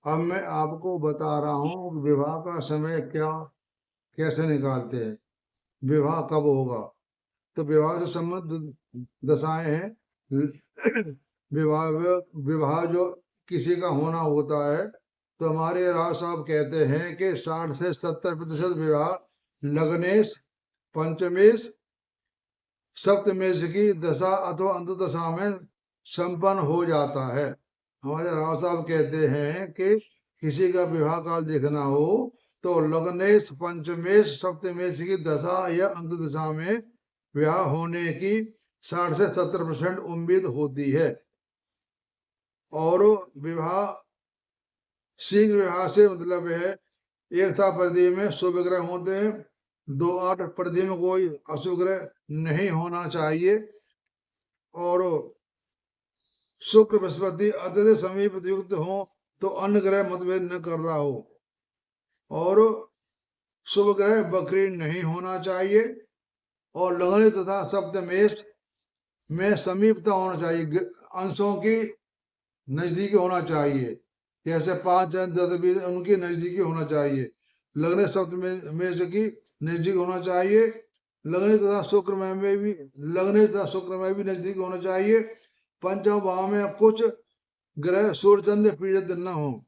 अब मैं आपको बता रहा हूँ विवाह का समय क्या कैसे निकालते हैं, विवाह कब होगा। तो विवाह से संबंध दशाएं हैं। विवाह विवाह जो किसी का होना होता है तो हमारे राज साहब कहते हैं कि 60 से 70% विवाह लग्नेश, पंचमेश, सप्तमेश की दशा अथवा अंत दशा में संपन्न हो जाता है। हमारे राव साहब कहते हैं कि किसी का विवाह काल देखना हो तो लग्नेश, पंचमेश, सप्तमेश की दशा या अंत दशा में विवाह होने की 60 से 70% उम्मीद होती है। और विवाह शीघ्र विवाह से मतलब है एक साथ परिधि में शुभ ग्रह होते हैं, 2-8 परिधि में कोई अशुभ ग्रह नहीं होना चाहिए। और शुक्र बृहस्पति अत्यधिक समीप युक्त हो तो अन्य ग्रह मतभेद न कर रहा हो। और शुभ ग्रह बकरी नहीं होना चाहिए। और लग्न तथा सप्तमेश में समीपता होना चाहिए, अंशों की नजदीकी होना चाहिए। जैसे 5, 10, 20 उनकी नजदीकी होना चाहिए। लग्न सप्तमेश की नजदीक होना चाहिए। लग्न तथा शुक्र में भी नजदीक होना चाहिए। पंचम भाव में कुछ ग्रह सूर्य चंद्र पीड़ित न हो।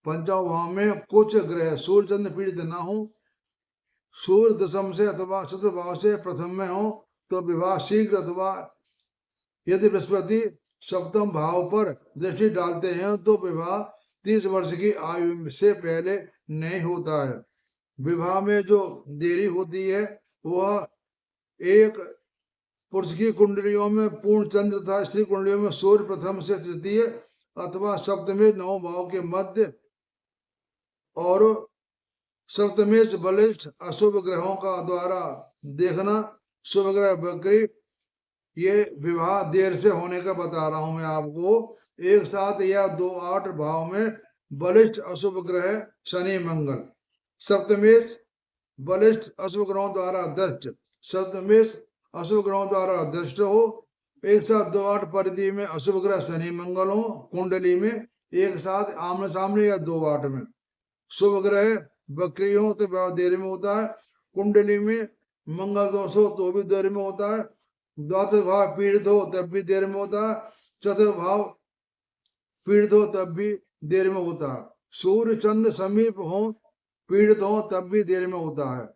पंचम भाव में कुछ ग्रह सूर्य चंद्र पीड़ित न हो। सूर्य दशम से अथवा चतुर्भाव से प्रथम में हो तो विवाह शीघ्र, अथवा यदि बृहस्पति सप्तम भाव पर दृष्टि डालते हैं तो विवाह 30 वर्ष की आयु से पहले नहीं होता है। विवाह में जो देरी होती है वह एक पुरुष की कुंडलियों में पूर्ण चंद्र तथा स्त्री कुंडलियों में सूर्य प्रथम से तृतीय अथवा सप्तमी 9 भाव के मध्य और सप्तमेश बलिष्ठ अशुभ ग्रहों का द्वारा देखना। शुभ ग्रह बकरी, ये विवाह देर से होने का बता रहा हूं मैं आपको। एक साथ या 2-8 भाव में बलिष्ठ अशुभ ग्रह शनि मंगल। सप्तमेश बलिष्ठ अशुभ ग्रहों द्वारा दृष्ट, सप्तमेश अशुभ ग्रहों द्वारा दृष्ट हो। एक साथ 2-8 परिधि में अशुभ ग्रह शनि मंगल हो कुंडली में, एक साथ आमने सामने या 2-8 में। शुभ ग्रह बकरी हो तो विवाह देर में होता है। कुंडली में मंगल दोष हो तो भी देर में होता है। द्वादश भाव पीड़ित हो तब भी देर में होता है। चतुर्थ भाव पीड़ित हो तब भी देर में होता है। सूर्य चंद्र समीप हो पीड़ित हो तब भी देर में होता है।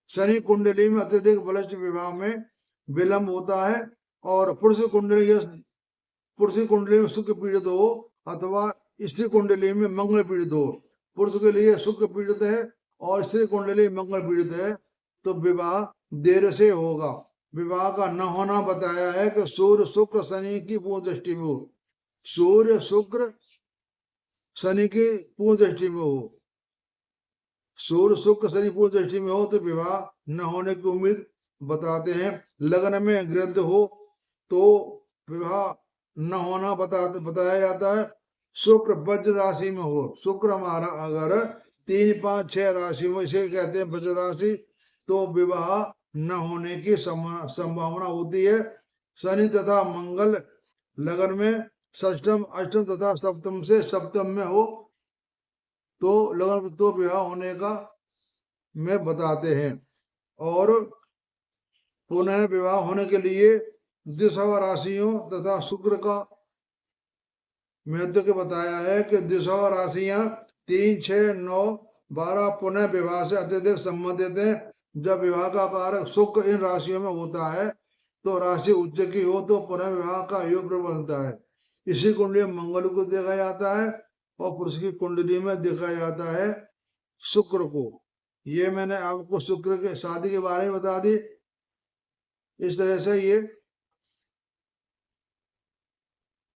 शनि कुंडली में अत्यधिक बलिष्ठ विवाह में विलंब होता है। और पुरुष कुंडली में शुक्र पीड़ित हो अथवा स्त्री कुंडली में मंगल पीड़ित हो। पुरुष के लिए शुक्र पीड़ित है और स्त्री कुंडली मंगल पीड़ित है तो विवाह देर से होगा। विवाह का न होना बताया है कि सूर्य शुक्र शनि की पूर्ण दृष्टि में हो। सूर्य शुक्र शनि की पूर्ण दृष्टि में हो। सूर्य शुक्र शनि पूर्ण दृष्टि में हो तो विवाह न होने की उम्मीद बताते हैं। लग्न में गृहस्थ हो तो विवाह न होना बताया जाता है। शुक्र वज्र राशि में हो, शुक्र हमारा अगर 3, 5, 6 राशि में, इसे कहते हैं वज्र राशि, तो विवाह न होने की संभावना होती है। शनि तथा मंगल लगन में षष्टम, अष्टम तथा सप्तम से सप्तम में हो तो लगन तो विवाह होने का में बताते हैं। और पुनः विवाह होने के लिए दिशा राशियों तथा शुक्र का महत्व के बताया है कि दिशा राशियां 3, 6, 9, 12 पुनः विवाह से अत्यधिक संबंधित है। जब विवाह का कारक शुक्र इन राशियों में होता है तो राशि उच्च की हो तो पुनः विवाह का योग बनता है। इसी कुंडली में मंगल को देखा जाता है और पुरुष की कुंडली में देखा जाता है शुक्र को। ये मैंने आपको शुक्र के शादी के बारे में बता दी। इस तरह से ये